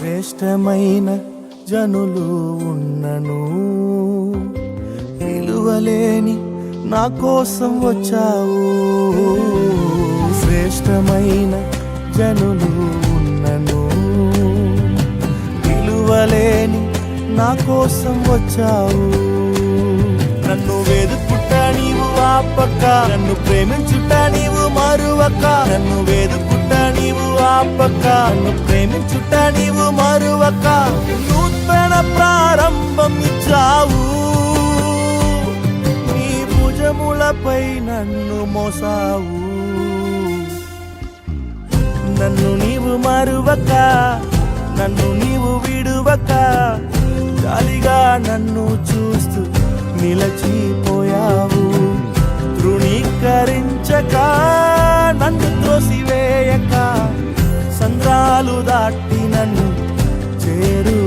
శ్రేష్టమైన జనులు ఉన్నను, విలువలేని నా కోసం వచ్చావు. శ్రేష్టమైన జనులు ఉన్నను, విలువలేని నా కోసం వచ్చావు. నన్ను వెదుకుట నీవు ఆపక, నన్ను ప్రేమించుట నీవు మరువక. నన్ను వెదుకుట నీవు ఆపక, నన్ను ప్రేమించుట నీవు మరువక. నూతన ప్రారంభం ఇచ్చావు, నీ భుజములపై నన్ను మోసావు. నన్ను నీవు మరువక, నన్ను నీవు విడువక, జాలిగా నన్ను చూస్తూ నిలచిపోయావు. తృణీకరించక, నన్ను త్రోసివేయక, సంద్రాలు దాటి నన్ను చేరు